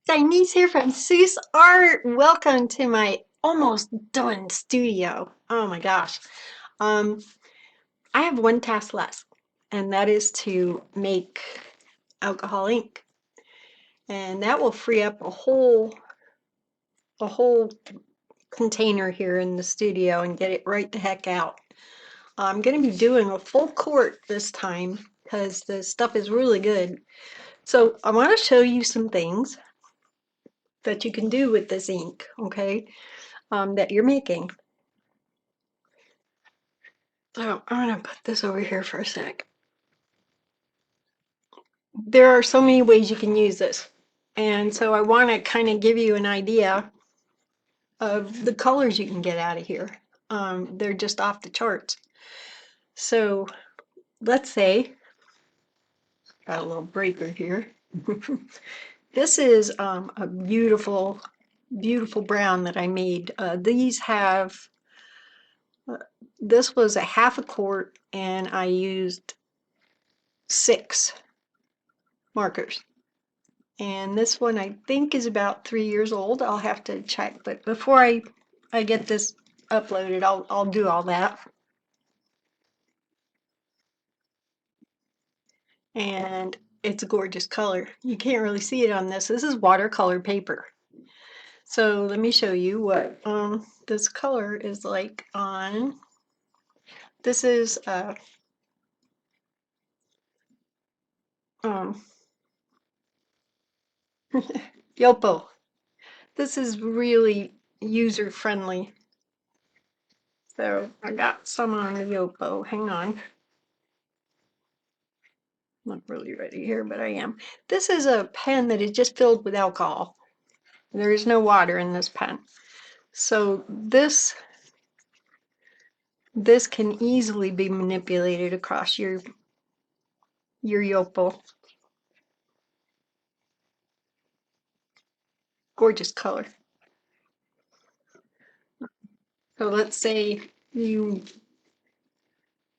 Denise here from Seuss Art. Welcome to my almost done studio. Oh my gosh. Um, I have one task left, and that is to make alcohol ink. And that will free up a whole container here in the studio and get it right the heck out. I'm going to be doing a full quart this time because the stuff is really good. So I want to show you some things that you can do with this ink, okay, that you're making. So I'm gonna put this over here for a sec. There are so many ways you can use this. And so I want to kind of give you an idea of the colors you can get out of here. They're just off the charts. So let's say, got a little breaker here. This is a beautiful, beautiful brown that I made. These have, this was a half a quart and I used 6 markers. And this one I think is about 3 years old. I'll have to check, but before I get this uploaded, I'll do all that. And it's a gorgeous color. You can't really see it on this. This is watercolor paper. So let me show you what this color is like on. This is um Yopo. This is really user friendly. So I got some on the Yopo. Hang on. Not really ready here, but I am. This is a pen that is just filled with alcohol. There is no water in this pen. So this can easily be manipulated across your Yopo. Gorgeous color. So let's say you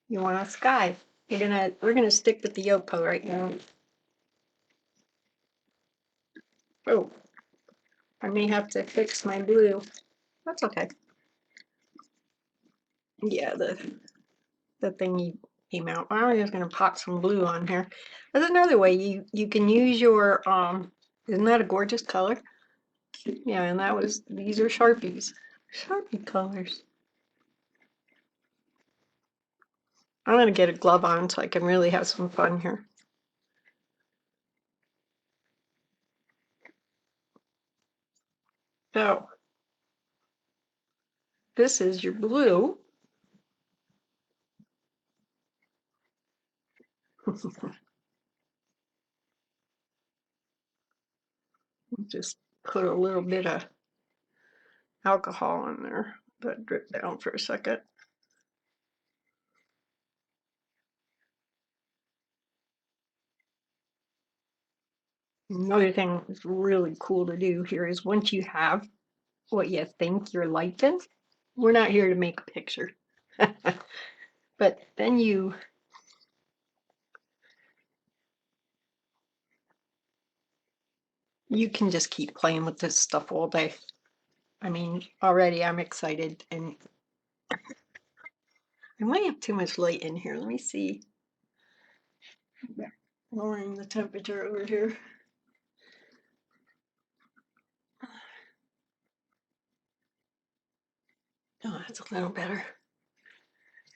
want a sky. We're gonna stick with the Yopo right now. Oh, I may have to fix my blue. That's okay. Yeah, the thingy came out. I'm just gonna pop some blue on here. There's another way you can use your isn't that a gorgeous color? Yeah, and these are Sharpies. Sharpie colors. I'm gonna get a glove on so I can really have some fun here. So this is your blue. Just put a little bit of alcohol in there. Let drip down for a second. Another thing that's really cool to do here is once you have what you think you're liking, we're not here to make a picture. But then you can just keep playing with this stuff all day. I mean, already I'm excited, and I might have too much light in here. Let me see. Lowering the temperature over here. Oh, that's a little better.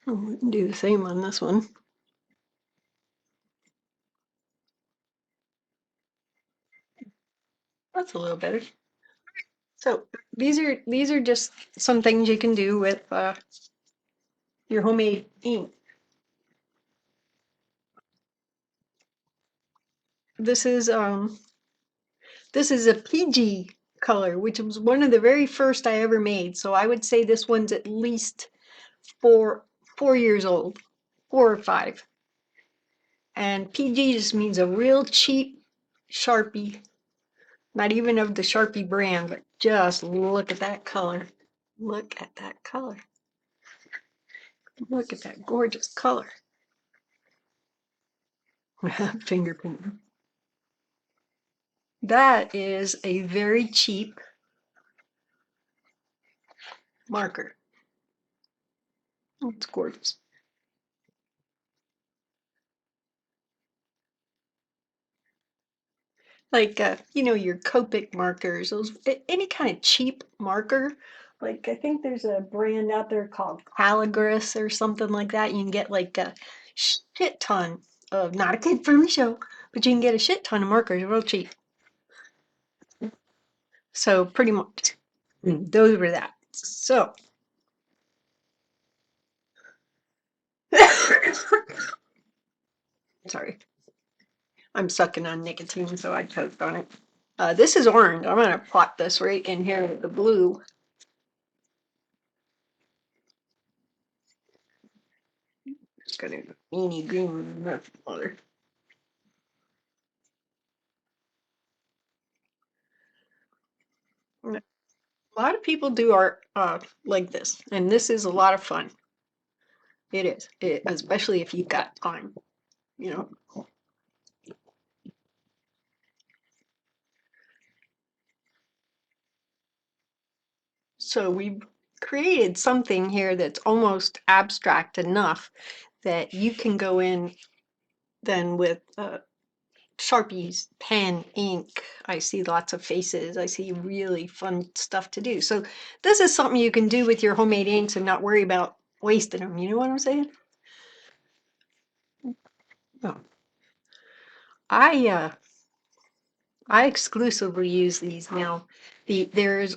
I'll do the same on this one. That's a little better. So these are just some things you can do with your homemade ink. This is a PG color, which was one of the very first I ever made. So I would say this one's at least 4 years old, 4 or 5. And PG just means a real cheap Sharpie, not even of the Sharpie brand, but just look at that color. Look at that color. Look at that gorgeous color. Finger painting. That is a very cheap marker. Oh, it's gorgeous. Like, you know, your Copic markers, those any kind of cheap marker. Like, I think there's a brand out there called Calligris or something like that. You can get like a shit ton of, not a kid friendly show, but you can get a shit ton of markers real cheap. So pretty much those were that. So sorry, I'm sucking on nicotine, so I choked on it. This is orange. I'm gonna plot this right in here with the blue. Just got a meanie green color. A lot of people do art like this, and this is a lot of fun. It is, especially if you've got time, you know. So we've created something here that's almost abstract enough that you can go in then with Sharpies, pen, ink. I see lots of faces. I see really fun stuff to do. So this is something you can do with your homemade inks and not worry about wasting them. You know what I'm saying? Oh. I I exclusively use these now. There's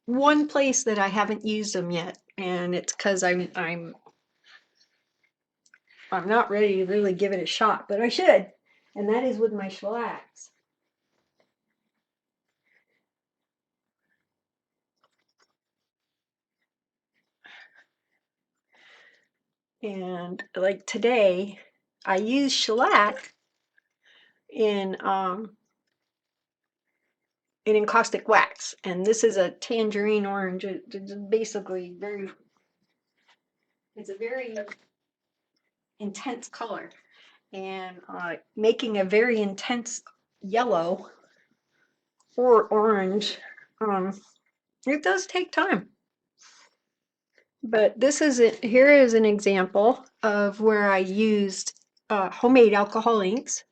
one place that I haven't used them yet, and it's because I'm not ready to really give it a shot, but I should. And that is with my shellacs. And like today, I use shellac in encaustic wax, and this is a tangerine orange. It's basically it's a very intense color, and making a very intense yellow or orange, um, it does take time. But this is it. Here is an example of where I used homemade alcohol inks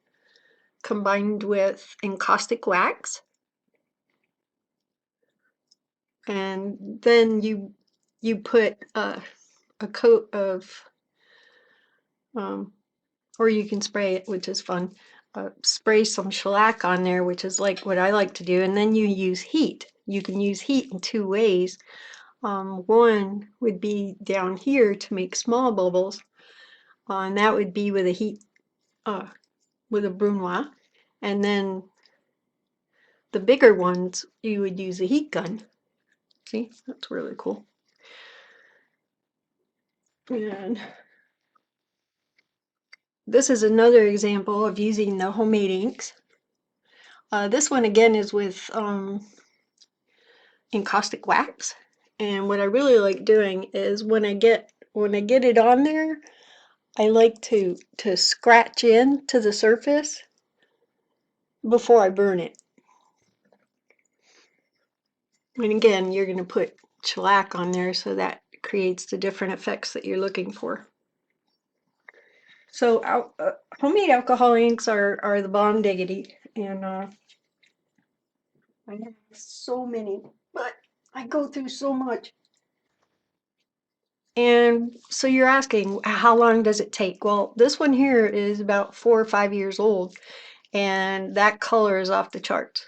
combined with encaustic wax, and then you put a coat of or you can spray it, which is fun. Spray some shellac on there, which is like what I like to do, and then you use heat. You can use heat in two ways. One would be down here to make small bubbles, and that would be with a heat, with a brunoise, and then the bigger ones you would use a heat gun. See, that's really cool. And this is another example of using the homemade inks. This one again is with encaustic wax. And what I really like doing is when I get it on there, I like to scratch in to the surface before I burn it. And again, you're going to put shellac on there so that creates the different effects that you're looking for. So homemade alcohol inks are the bomb diggity, and I have so many, but I go through so much. And so you're asking, how long does it take? Well, this one here is about 4 or 5 years old, and that color is off the charts.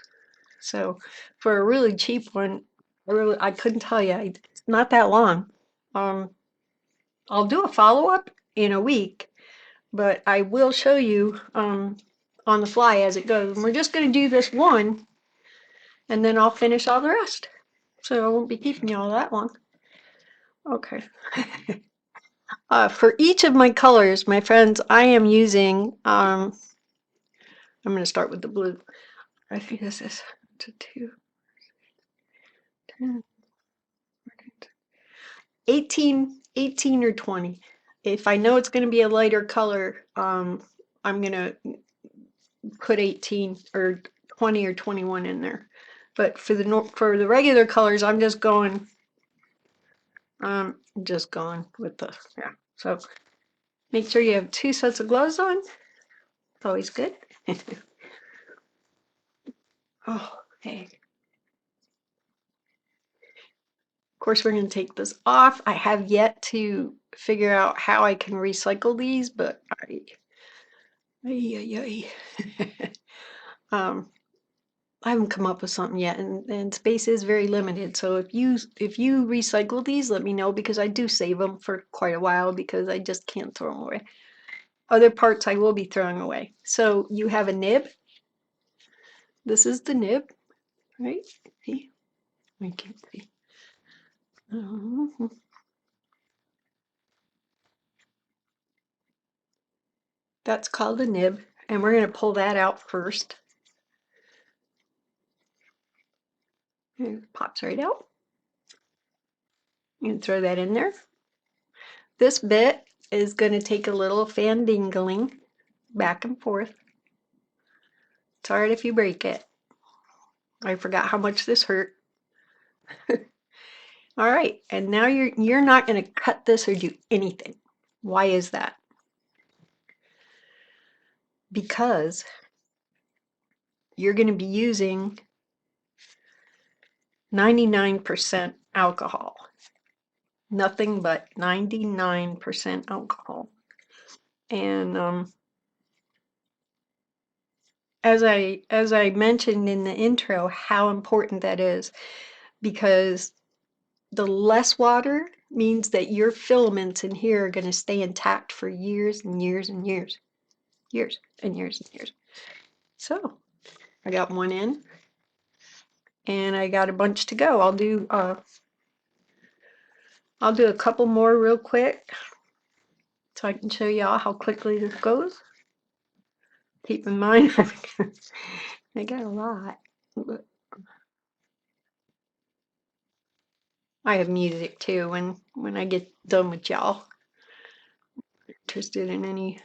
So for a really cheap one, I couldn't tell you. It's not that long. I'll do a follow-up in a week, but I will show you on the fly as it goes. And we're just going to do this one, and then I'll finish all the rest. So I won't be keeping you all that long. Okay. For each of my colors, my friends, I am using, I'm going to start with the blue. I think this is 2, 10, 18 or 20. If I know it's going to be a lighter color, I'm going to put 18 or 20 or 21 in there. But for the regular colors, I'm just going with the, yeah. So make sure you have 2 sets of gloves on. It's always good. Oh, hey. Of course, we're going to take this off. I have yet to figure out how I can recycle these, but I haven't come up with something yet, and space is very limited. So if you recycle these, let me know, because I do save them for quite a while because I just can't throw them away. Other parts I will be throwing away. So you have a nib. This is the nib, right? See? I can't see. That's called a nib, and we're going to pull that out first. It pops right out. You can throw that in there. This bit is going to take a little fandingling back and forth. It's alright if you break it. I forgot how much this hurt. Alright, and now you're not going to cut this or do anything. Why is that? Because you're going to be using 99% alcohol. Nothing but 99% alcohol. And as I mentioned in the intro, how important that is, because the less water means that your filaments in here are going to stay intact for years and years and years. Years and years and years. So I got one in, and I got a bunch to go. I'll do a couple more real quick so I can show y'all how quickly this goes. Keep in mind, I got a lot. But I have music too when I get done with y'all. Interested in any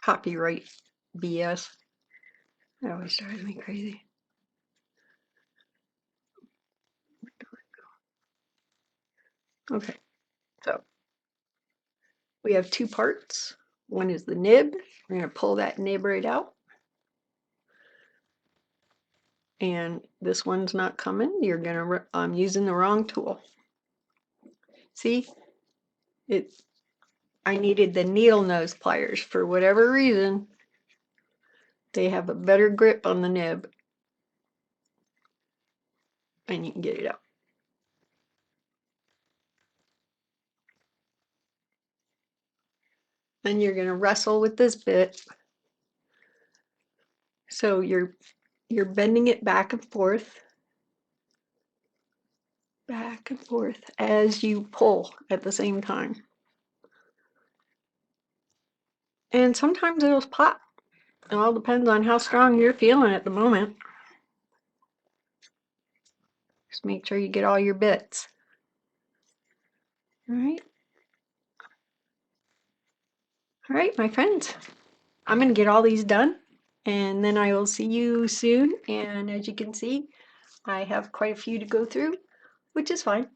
copyright BS. That always drives me crazy. Okay, so we have 2 parts. One is the nib. We're going to pull that nib right out. And this one's not coming. You're gonna, I'm using the wrong tool. See, I needed the needle nose pliers. For whatever reason, they have a better grip on the nib, and you can get it out. Then you're gonna wrestle with this bit. So you're bending it back and forth as you pull at the same time. And sometimes it'll pop. It all depends on how strong you're feeling at the moment. Just make sure you get all your bits. All right. All right, my friends. I'm going to get all these done, and then I will see you soon. And as you can see, I have quite a few to go through, which is fine.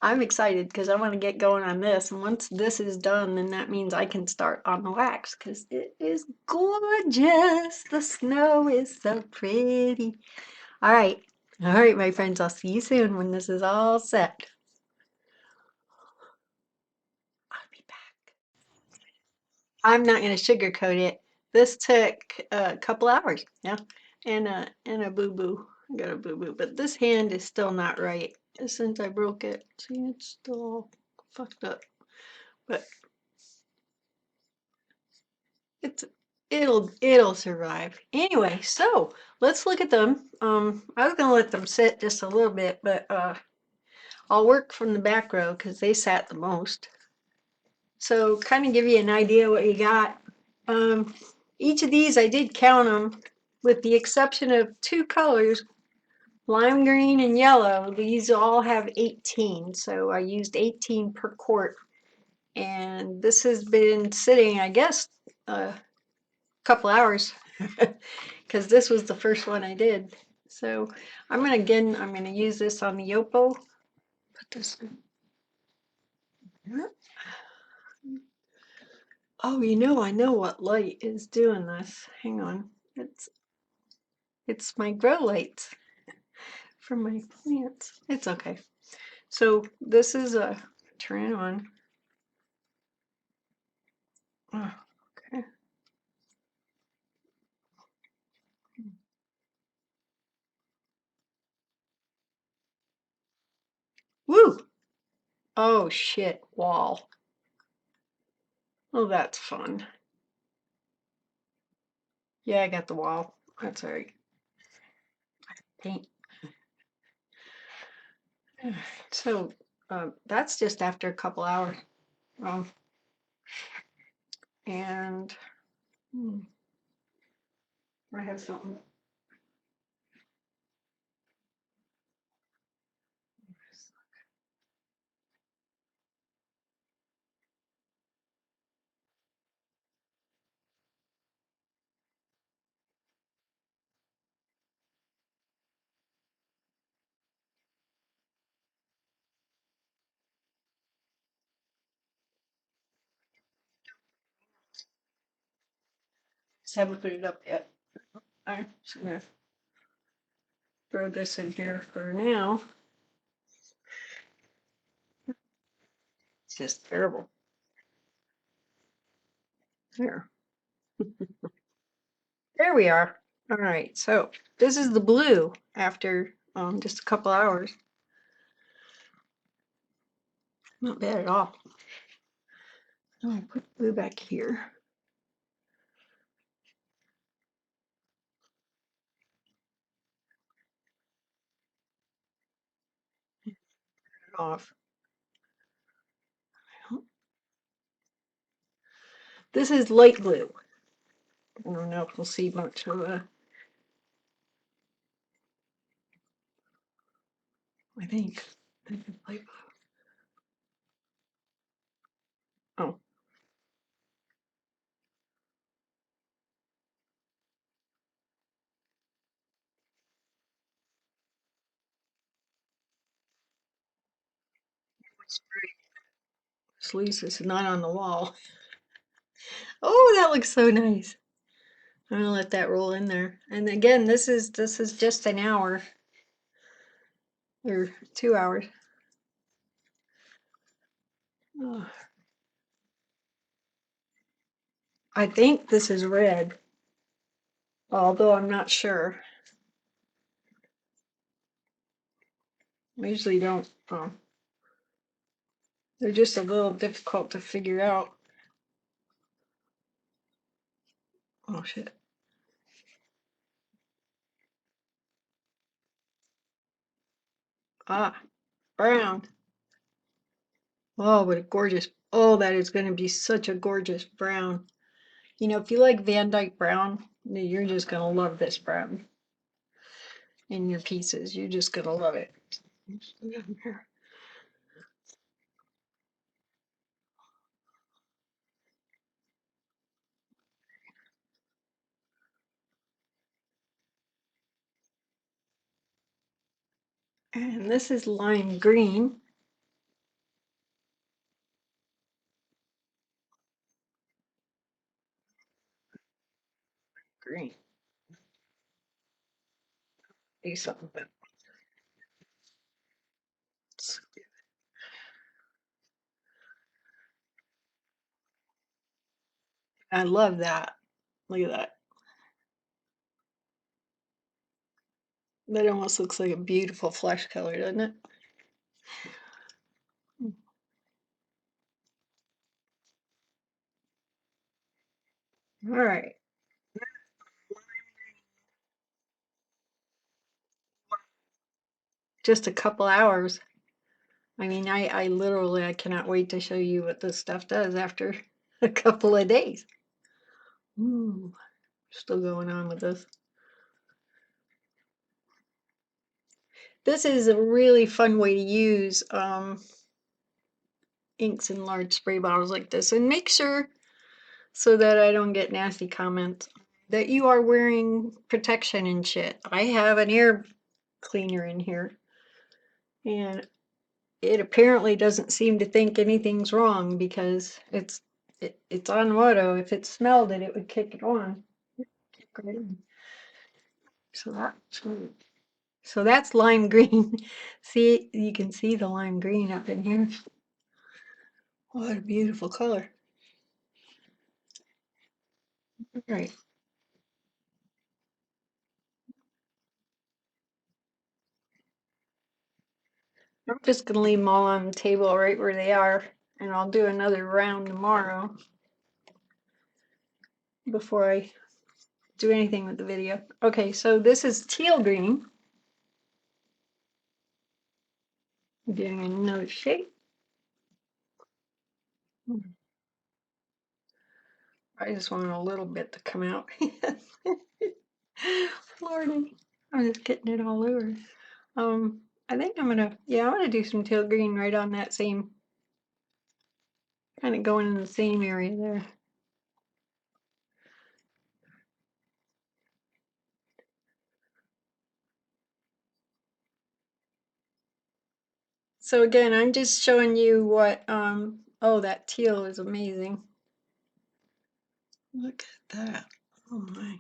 I'm excited because I want to get going on this. And once this is done, then that means I can start on the wax because it is gorgeous. The snow is so pretty. All right, my friends. I'll see you soon when this is all set. I'll be back. I'm not going to sugarcoat it. This took a couple hours, yeah, and a boo-boo. I got a boo-boo, but this hand is still not right since I broke it. See, it's still fucked up, but it'll survive. Anyway, so let's look at them. I was gonna let them sit just a little bit, but I'll work from the back row because they sat the most. So kind of give you an idea what you got. Each of these, I did count them, with the exception of 2 colors, lime green and yellow. These all have 18, so I used 18 per quart. And this has been sitting, I guess, a couple hours because this was the first one I did. So I'm gonna use this on the Yopo. Put this in here. Oh, I know what light is doing this. Hang on. It's my grow lights from my plants. It's okay. So this is a turn it on. Oh, okay. Woo! Oh shit, wall. Oh, that's fun. Yeah, I got the wall. That's all right. Paint. So that's just after a couple hours. Um, and I have something. Just haven't put it up yet. I'm just gonna throw this in here for now. It's just terrible. There. There we are. All right, so this is the blue after just a couple hours. Not bad at all. Oh, I put blue back here. Turn it off. This is light blue. I don't know if we'll see much of a. I think. Light blue. Oh, at least it's not on the wall. Oh, that looks so nice. I'm gonna let that roll in there. And again, this is just an hour or 2 hours. Oh, I think this is red, although I'm not sure. I usually don't. They're just a little difficult to figure out. Oh shit. Ah, brown. Oh, what a gorgeous. Oh, that is going to be such a gorgeous brown. If you like Van Dyke brown, you're just going to love this brown in your pieces. You're just going to love it. And this is lime green. Green. Do something. I love that. Look at that. That almost looks like a beautiful flesh color, doesn't it? All right. Just a couple hours. I mean, I literally, I cannot wait to show you what this stuff does after a couple of days. Ooh, still going on with this. This is a really fun way to use inks in large spray bottles like this. And make sure, so that I don't get nasty comments, that you are wearing protection and shit. I have an air cleaner in here, and it apparently doesn't seem to think anything's wrong because it's on auto. If it smelled it, it would kick it on. Kick right in. So that's lime green. See, you can see the lime green up in here. What a beautiful color. All right. I'm just going to leave them all on the table right where they are, and I'll do another round tomorrow before I do anything with the video. Okay, so this is teal green. I'm doing another shade. I just want a little bit to come out. Lordy, I'm just getting it all over. I think I'm gonna do some teal green right on that same, kind of going in the same area there. So again, I'm just showing you what, oh, that teal is amazing. Look at that. Oh my.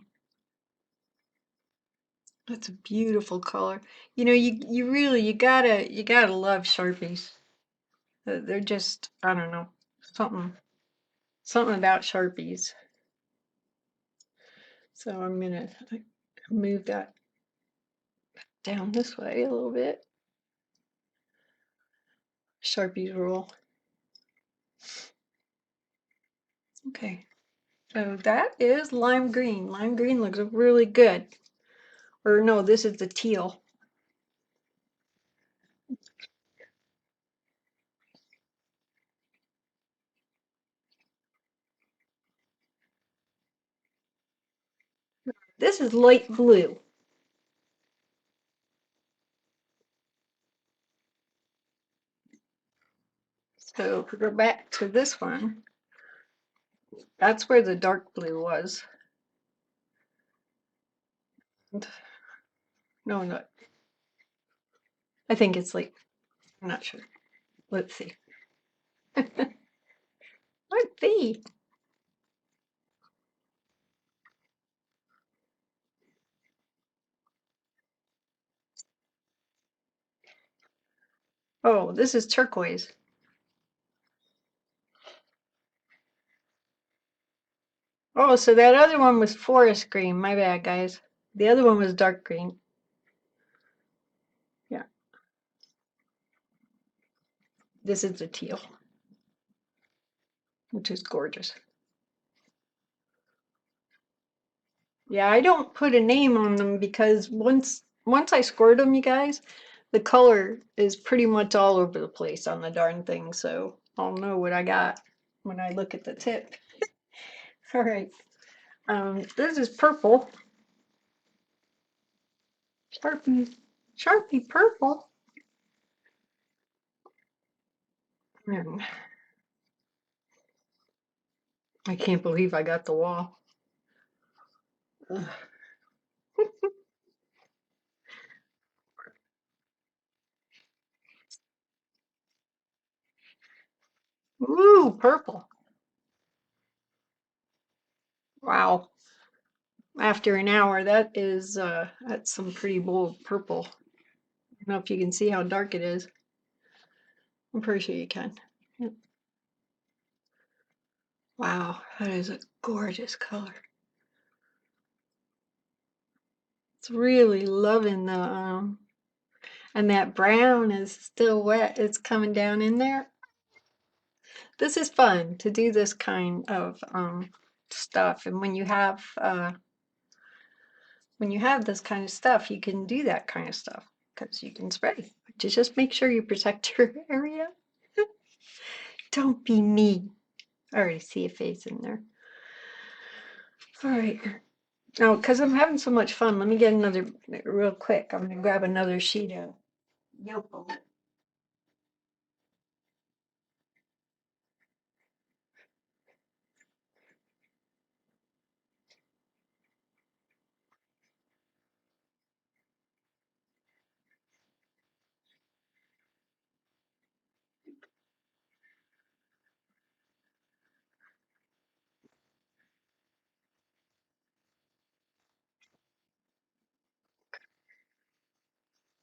That's a beautiful color. You know, you gotta love Sharpies. They're just, I don't know, something about Sharpies. So I'm gonna move that down this way a little bit. Sharpies rule. Okay, so that is lime green. Lime green looks really good. Or no, this is the teal. This is light blue. So if we go back to this one, that's where the dark blue was. No, no, I think it's like, I'm not sure. Let's see. Let's see. Oh, this is turquoise. Oh, so that other one was forest green. My bad, guys. The other one was dark green. Yeah. This is the teal, which is gorgeous. Yeah, I don't put a name on them because once I squirt them, you guys, the color is pretty much all over the place on the darn thing. So I'll know what I got when I look at the tip. All right. This is purple. Sharpie purple. And I can't believe I got the wall. Ugh. Ooh, purple. Wow. After an hour, that's some pretty bold purple. I don't know if you can see how dark it is. I'm pretty sure you can. Yep. Wow, that is a gorgeous color. It's really loving the and that brown is still wet. It's coming down in there. This is fun to do this kind of stuff, and when you have this kind of stuff, you can do that kind of stuff because you can spray. Just make sure you protect your area. Don't be me. I already see a face in there. All right. Now, because I'm having so much fun, let me get another real quick. I'm going to grab another sheet of Yupo.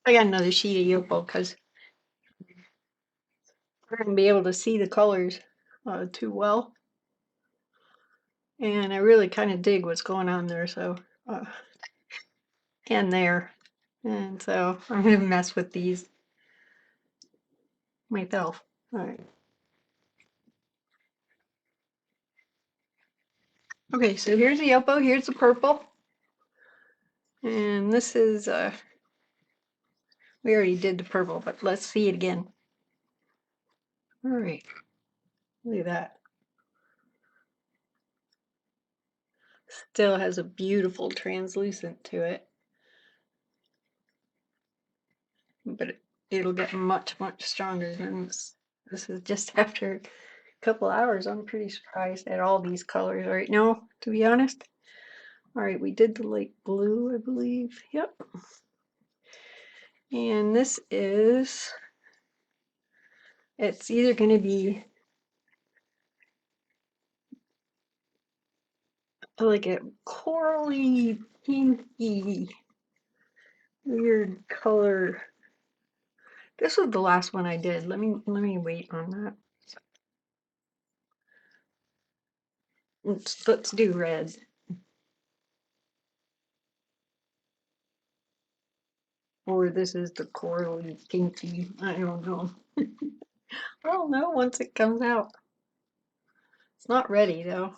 I got another sheet of Yupo because we're going to be able to see the colors too well. And I really kind of dig what's going on there, so, and there. And so I'm going to mess with these myself. All right. Okay, so here's the Yupo, here's the purple. And this is, we already did the purple, but let's see it again. All right, look at that. Still has a beautiful translucent to it. But it'll get much, much stronger than this. This is just after a couple hours. I'm pretty surprised at all these colors right now, to be honest. All right, we did the light blue, I believe. Yep. And this is, it's either going to be like a corally, pinky, weird color. This was the last one I did. Let me wait on that. Let's do red. Or this is the corally pinky. I don't know. I'll know once it comes out. It's not ready though.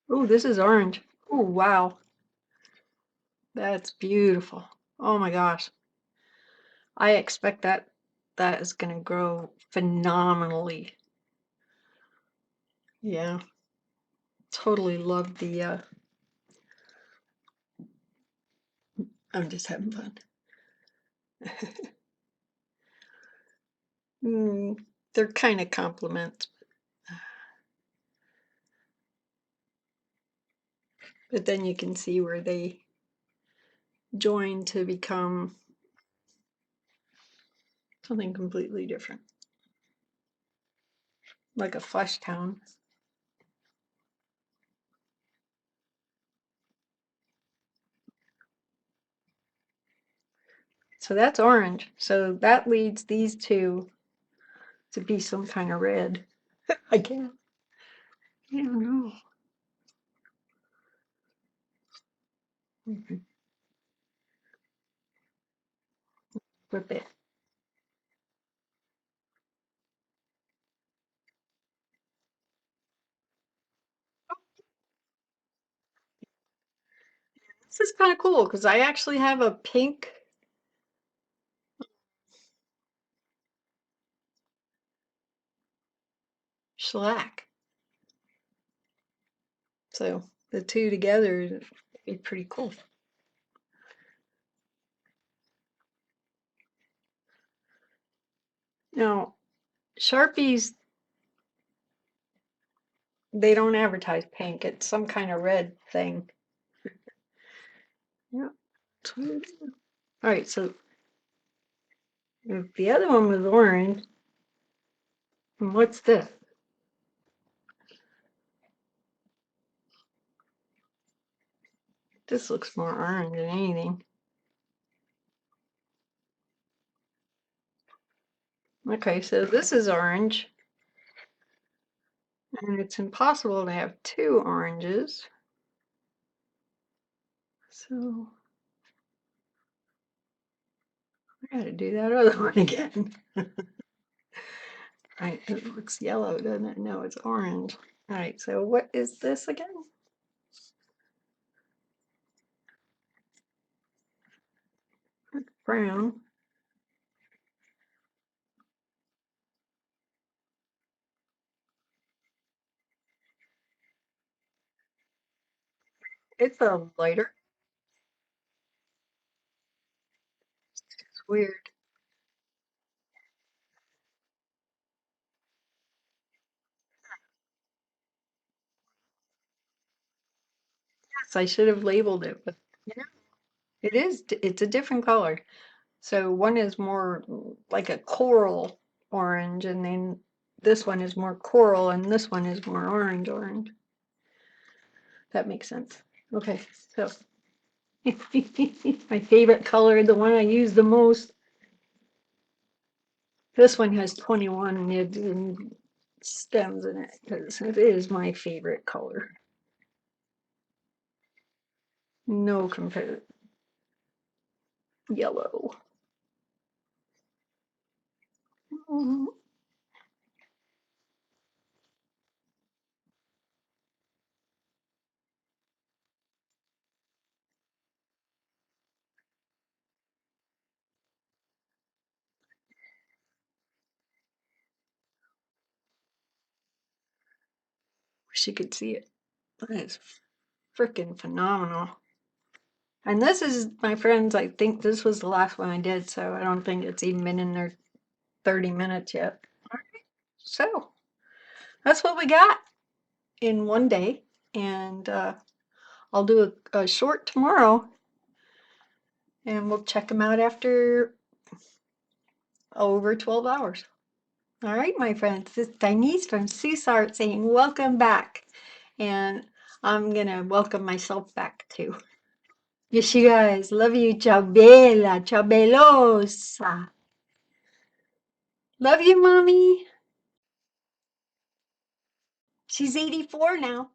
Oh, this is orange. Oh, wow. That's beautiful. Oh my gosh. I expect that is going to grow phenomenally. Yeah. Totally love the, I'm just having fun. They're kind of complements. But then you can see where they join to become something completely different. Like a flesh tone. So that's orange. So that leads these two to be some kind of red. I can't. I don't know. Flip it. This is kind of cool because I actually have a pink shellac. So the two together would be pretty cool. Now, Sharpies, they don't advertise pink. It's some kind of red thing. Yeah. All right, so if the other one was orange, and what's this? This looks more orange than anything. Okay, so this is orange. And it's impossible to have two oranges. So I gotta do that other one again. Right, it looks yellow, doesn't it? No, it's orange. All right, so what is this again? Brown. It's a lighter. It's weird. Yes, I should have labeled it, but yeah, it is. It's a different color. So one is more like a coral orange, and then this one is more coral, and this one is more orange. That makes sense. Okay, so my favorite color, the one I use the most. This one has 21 nibs and stems in it because it is my favorite color. No compare. Yellow. Mhm. Wish you could see it. That is freaking phenomenal. And this is, my friends, I think this was the last one I did, so I don't think it's even been in there 30 minutes yet. So that's what we got in one day. And I'll do a short tomorrow and we'll check them out after over 12 hours. All right, my friends, this is Denise from Sus Art saying welcome back. And I'm going to welcome myself back too. Yes, you guys. Love you. Ciao bella. Ciao belosa. Love you, mommy. She's 84 now.